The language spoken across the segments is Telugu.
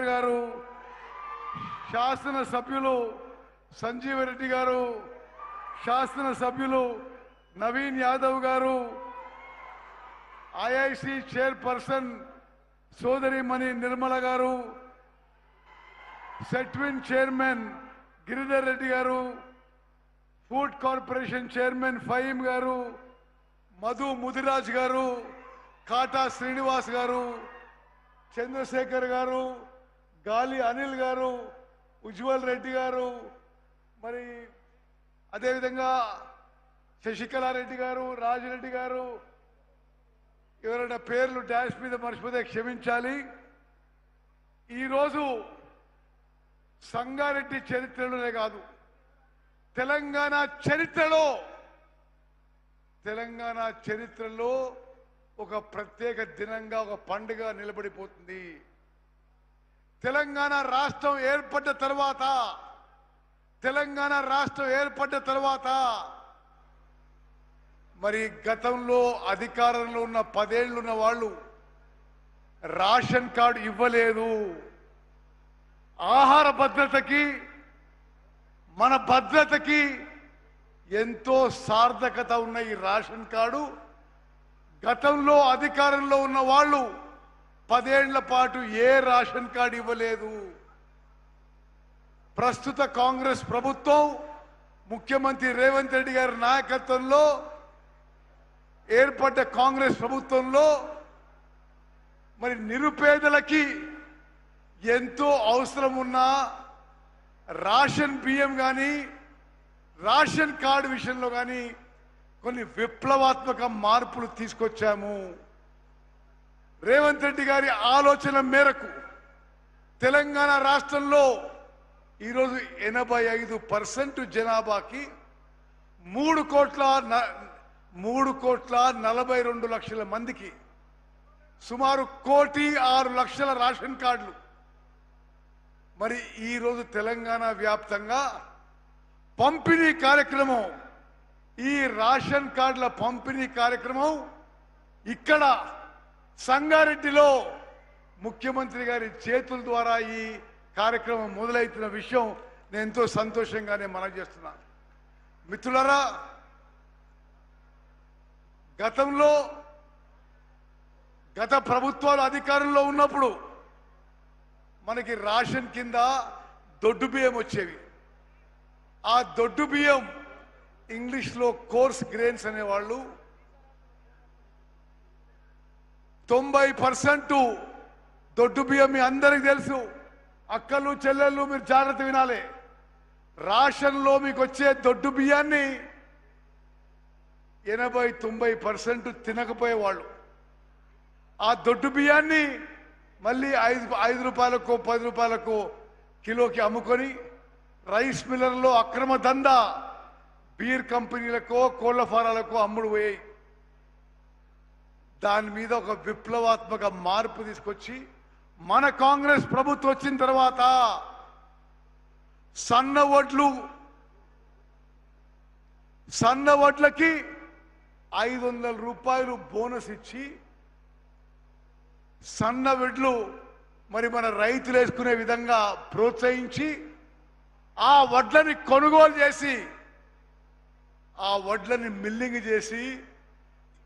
గారు, శాసన సభ్యులు సంజీవ రెడ్డి గారు, శాసన సభ్యులు నవీన్ యాదవ్ గారు, ఐఐసి చైర్పర్సన్ సోదరిమణి నిర్మల గారు, సెట్విన్ చైర్మన్ గిరిధర్ రెడ్డి గారు, ఫుడ్ కార్పొరేషన్ చైర్మన్ ఫహీం గారు, మధు ముదిరాజ్ గారు, కాటా శ్రీనివాస్ గారు, చంద్రశేఖర్ గారు, గాలి అనిల్ గారు, ఉజ్వల్ రెడ్డి గారు, మరి అదేవిధంగా శశికళారెడ్డి గారు, రాజిరెడ్డి గారు, ఎవరైనా పేర్లు డాష్ మీద మర్చిపోతే క్షమించాలి. ఈరోజు సంగారెడ్డి చరిత్రలోనే కాదు, తెలంగాణ చరిత్రలో ఒక ప్రత్యేక దినంగా, ఒక పండుగ నిలబడిపోతుంది. తెలంగాణ రాష్ట్రం ఏర్పడ్డ తర్వాత మరి గతంలో అధికారంలో ఉన్న 10 ఏళ్ళు ఉన్న వాళ్ళు రేషన్ కార్డు ఇవ్వలేదు. ఆహార భద్రతకి, మన భద్రతకి ఎంతో సార్థకత ఉన్న ఈ రేషన్ కార్డు గతంలో అధికారంలో ఉన్న వాళ్ళు 10 ఏళ్ల పాటు ఏ రేషన్ కార్డు ఇవ్వలేదు. ప్రస్తుత కాంగ్రెస్ ప్రభుత్వం ముఖ్యమంత్రి రేవంత్ రెడ్డి గారి నాయకత్వంలో ఏర్పడ్డ కాంగ్రెస్ ప్రభుత్వంలో మరి నిరుపేదలకి ఎంతో అవసరం ఉన్న రేషన్ బియ్యం కానీ, రేషన్ కార్డు విషయంలో కానీ కొన్ని విప్లవాత్మక మార్పులు తీసుకొచ్చాము. రేవంత్ రెడ్డి గారి ఆలోచన మేరకు తెలంగాణ రాష్ట్రంలో ఈరోజు 85% జనాభాకి 3,42,00,000 మందికి సుమారు 1,06,00,000 రేషన్ కార్డులు. మరి ఈరోజు తెలంగాణ వ్యాప్తంగా పంపిణీ కార్యక్రమం, ఈ రేషన్ కార్డుల పంపిణీ కార్యక్రమం ఇక్కడ సంగారెడ్డిలో ముఖ్యమంత్రి గారి చేతుల ద్వారా ఈ కార్యక్రమం మొదలవుతున్న విషయం నేను ఎంతో సంతోషంగానే మనవి చేస్తున్నాను. మిత్రులారా, గత ప్రభుత్వాలు అధికారంలో ఉన్నప్పుడు మనకి రేషన్ కింద దొడ్డు బియ్యం వచ్చేవి. ఆ దొడ్డు బియ్యం ఇంగ్లీష్లో కోర్స్ గ్రెయిన్స్ అనేవాళ్ళు. 90% దొడ్డు బియ్యం మీ అందరికి తెలుసు. అక్కలు చెల్లెళ్ళు మీరు జాగ్రత్త వినాలి. రేషన్లో మీకు వచ్చే దొడ్డు బియ్యాన్ని 80-90% తినకపోయేవాళ్ళు. ఆ దొడ్డు బియ్యాన్ని మళ్ళీ 5 రూపాయలకు 10 రూపాయలకు కిలోకి అమ్ముకొని రైస్ మిల్లర్లో అక్రమ దందా బీర్ కంపెనీలకో కోళ్ల ఫారాలకో అమ్ముడు పోయాయి. దాని మీద ఒక విప్లవాత్మక మార్పు తీసుకొచ్చి మన కాంగ్రెస్ ప్రభుత్వం వచ్చిన తర్వాత సన్న వడ్లకి 500 రూపాయలు బోనస్ ఇచ్చి సన్న వడ్లు మరి మన రైతులు వేసుకునే విధంగా ప్రోత్సహించి ఆ వడ్లని కొనుగోలు చేసి ఆ వడ్లని మిల్లింగ్ చేసి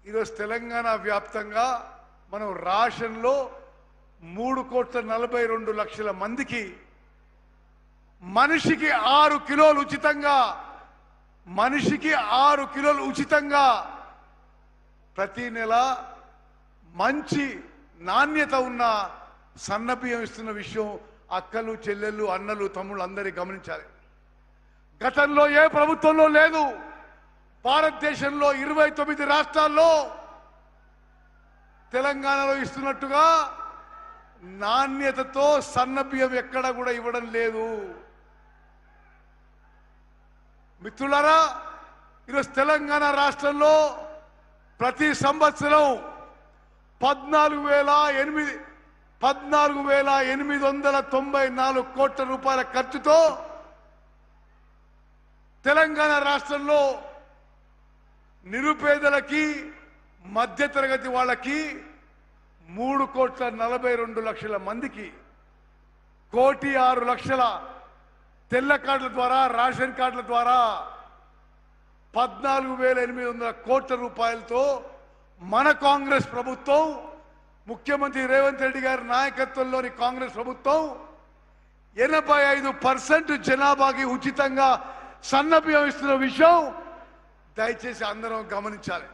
ఈరోజు తెలంగాణ వ్యాప్తంగా మనం రేషన్లో 3,42,00,000 మందికి మనిషికి 6 కిలోలు ఉచితంగా ప్రతి నెల మంచి నాణ్యత ఉన్న సన్న బియ్యం ఇస్తున్న విషయం అక్కలు చెల్లెళ్ళు అన్నలు తమ్ముళ్ళు అందరూ గమనించాలి. గతంలో ఏ ప్రభుత్వంలో లేదు. భారతదేశంలో 29 రాష్ట్రాల్లో తెలంగాణలో ఇస్తున్నట్టుగా నాణ్యతతో సన్న బియ్యం ఎక్కడ కూడా ఇవ్వడం లేదు. మిత్రులారా, ఈరోజు తెలంగాణ రాష్ట్రంలో ప్రతి సంవత్సరం 14,894 కోట్ల రూపాయల ఖర్చుతో తెలంగాణ రాష్ట్రంలో నిరుపేదలకి మధ్యతరగతి వాళ్ళకి 3,42,00,000 మందికి 1,06,00,000 తెల్ల కార్డుల ద్వారా రేషన్ కార్డుల ద్వారా 14,800 కోట్ల రూపాయలతో మన కాంగ్రెస్ ప్రభుత్వం ముఖ్యమంత్రి రేవంత్ రెడ్డి గారి నాయకత్వంలోని కాంగ్రెస్ ప్రభుత్వం 85% జనాభాకి ఉచితంగా సన్నబియ్యం ఇస్తున్న విషయం దయచేసి అందరం గమనించాలి.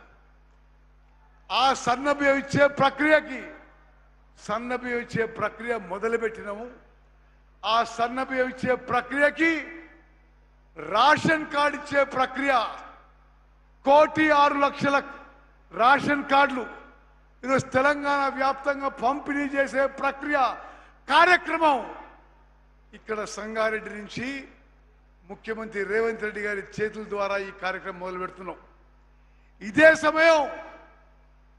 ఆ సన్నబియ్యం ఇచ్చే ప్రక్రియ మొదలుపెట్టినాము. ఆ సన్నబియ్యం ఇచ్చే ప్రక్రియకి రేషన్ కార్డు ఇచ్చే ప్రక్రియ 1,06,00,000 రేషన్ కార్డులు ఈరోజు తెలంగాణ వ్యాప్తంగా పంపిణీ చేసే ప్రక్రియ కార్యక్రమం ఇక్కడ సంగారెడ్డి నుంచి ముఖ్యమంత్రి రేవంత్ రెడ్డి గారి చేతుల ద్వారా ఈ కార్యక్రమం మొదలు పెడుతున్నాం. ఇదే సమయం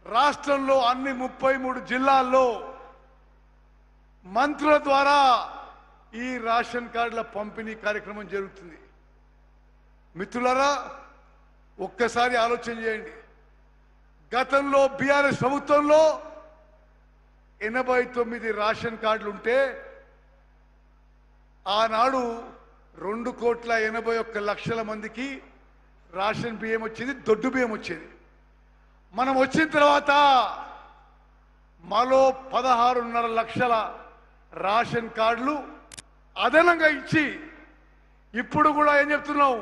రాష్ట్రంలో అన్ని 33 జిల్లాల్లో మంత్రుల ద్వారా ఈ రేషన్ కార్డుల పంపిణీ కార్యక్రమం జరుగుతుంది. మిత్రులారా, ఒక్కసారి ఆలోచన చేయండి. గతంలో బీఆర్ఎస్ ప్రభుత్వంలో 89 రేషన్ కార్డులు ఉంటే ఆనాడు 2,81,00,000 మందికి రేషన్ బియ్యం వచ్చేది, దొడ్డు బియ్యం వచ్చేది. మనం వచ్చిన తర్వాత మరో 16.5 లక్షల రేషన్ కార్డులు అదనంగా ఇచ్చి ఇప్పుడు కూడా ఏం చెప్తున్నాం,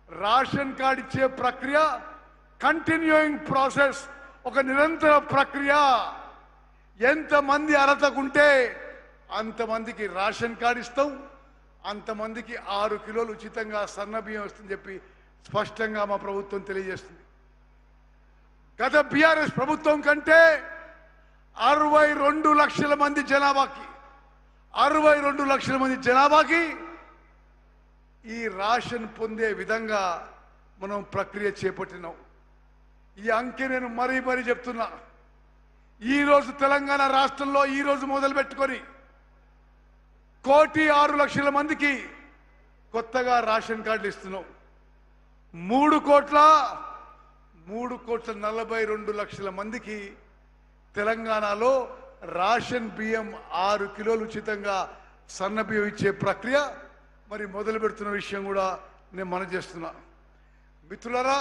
రేషన్ కార్డు ఇచ్చే ప్రక్రియ కంటిన్యూయింగ్ ప్రాసెస్, ఒక నిరంతర ప్రక్రియ. ఎంతమంది అర్హతకుంటే అంతమందికి రేషన్ కార్డు ఇస్తాం, అంతమందికి 6 కిలోలు ఉచితంగా సన్న బియ్యం వస్తుందని చెప్పి స్పష్టంగా మా ప్రభుత్వం తెలియజేస్తుంది. గత బీఆర్ఎస్ ప్రభుత్వం కంటే 62 లక్షల మంది జనాభాకి ఈ రేషన్ పొందే విధంగా మనం ప్రక్రియ చేపట్టినాం. ఈ అంకె నేను మరీ చెప్తున్నా. ఈరోజు తెలంగాణ రాష్ట్రంలో ఈరోజు మొదలు పెట్టుకొని 1,06,00,000 మందికి కొత్తగా రేషన్ కార్డులు ఇస్తున్నాం. 3,42,00,000 మందికి తెలంగాణలో రేషన్ బియ్యం 6 కిలోలు ఉచితంగా సన్న బియ్యం ఇచ్చే ప్రక్రియ మరి మొదలు పెడుతున్న విషయం కూడా నేను మనం చేస్తున్నా. మిత్రులారా,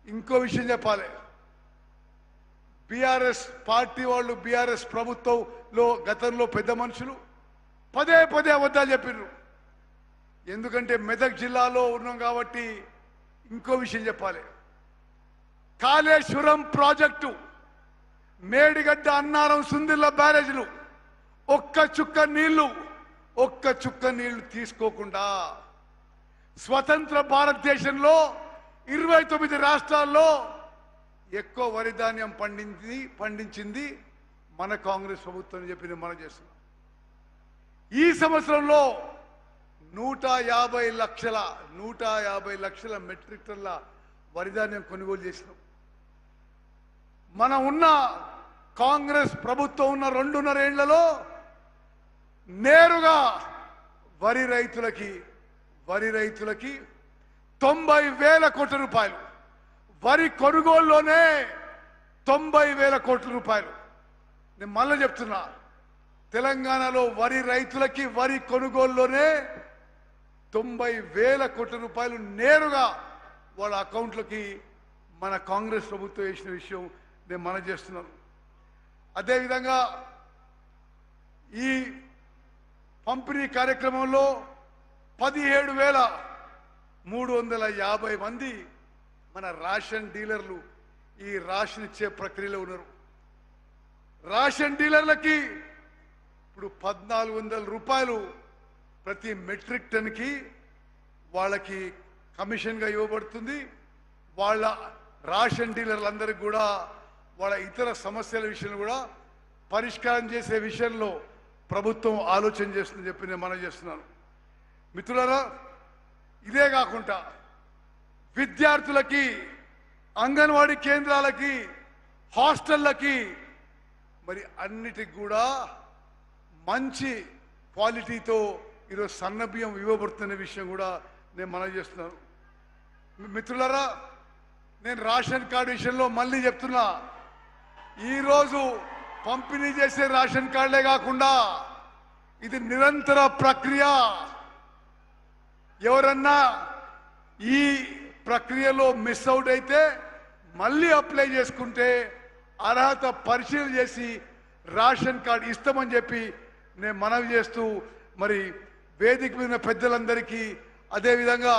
ఇంకో విషయం చెప్పాలి. బీఆర్ఎస్ పార్టీ వాళ్ళు, బీఆర్ఎస్ ప్రభుత్వంలో గతంలో పెద్ద మనుషులు పదే అబద్ధాలు చెప్పారు. ఎందుకంటే మెదక్ జిల్లాలో ఉన్నాం కాబట్టి ఇంకో విషయం చెప్పాలి. కాళేశ్వరం ప్రాజెక్టు, మేడిగడ్డ, అన్నారం, సుందిల్ల బ్యారేజ్లు ఒక్క చుక్క నీళ్లు తీసుకోకుండా స్వతంత్ర భారతదేశంలో 29 రాష్ట్రాల్లో ఎక్కువ వరి ధాన్యం పండించింది మన కాంగ్రెస్ ప్రభుత్వం చెప్పి మనం చేస్తున్నాం. ఈ సంవత్సరంలో 150 లక్షల మెట్రిక్ టన్ల వరి ధాన్యం కొనుగోలు చేసినాం. మన ఉన్న కాంగ్రెస్ ప్రభుత్వం ఉన్న 2.5 ఏళ్లలో నేరుగా వరి రైతులకి 90,000 కోట్ల రూపాయలు, వరి కొనుగోలులోనే 90,000 కోట్ల రూపాయలు. నేను మళ్ళీ చెప్తున్నా, తెలంగాణలో వరి రైతులకి వరి కొనుగోలులోనే 90,000 కోట్ల రూపాయలు నేరుగా వాళ్ళ అకౌంట్లకి మన కాంగ్రెస్ ప్రభుత్వం వేసిన విషయం నేను మనం చేస్తున్నాను. అదేవిధంగా ఈ పంపిణీ కార్యక్రమంలో 17,350 మంది మన రేషన్ డీలర్లు ఈ రేషన్ ఇచ్చే ప్రక్రియలో ఉన్నారు. రేషన్ డీలర్లకి ఇప్పుడు 1,400 రూపాయలు ప్రతి మెట్రిక్ టన్కి వాళ్ళకి కమిషన్గా ఇవ్వబడుతుంది. వాళ్ళ రేషన్ డీలర్లందరికీ కూడా వాళ్ళ ఇతర సమస్యల విషయంలో కూడా పరిష్కారం చేసే విషయంలో ప్రభుత్వం ఆలోచన చేస్తుందని చెప్పి నేను మనం చేస్తున్నాను. మిత్రులారా, ఇదే కాకుండా విద్యార్థులకి, అంగన్వాడీ కేంద్రాలకి, హాస్టళ్ళకి మరి అన్నిటికి కూడా మంచి క్వాలిటీతో ఈరోజు సన్న బియ్యం ఇవ్వబడుతున్న విషయం కూడా నేను మనం చేస్తున్నాను. మిత్రులారా, నేను రేషన్ కార్డు విషయంలో మళ్ళీ చెప్తున్నా, ఈరోజు పంపిణీ చేసే రేషన్ కార్డులే కాకుండా ఇది నిరంతర ప్రక్రియ. ఎవరన్నా ఈ ప్రక్రియలో మిస్ అవుట్ అయితే మళ్ళీ అప్లై చేసుకుంటే అర్హత పరిశీలన చేసి రేషన్ కార్డు ఇస్తామని చెప్పి నేను మనవి చేస్తూ మరి వేదిక మీద పెద్దలందరికీ అదేవిధంగా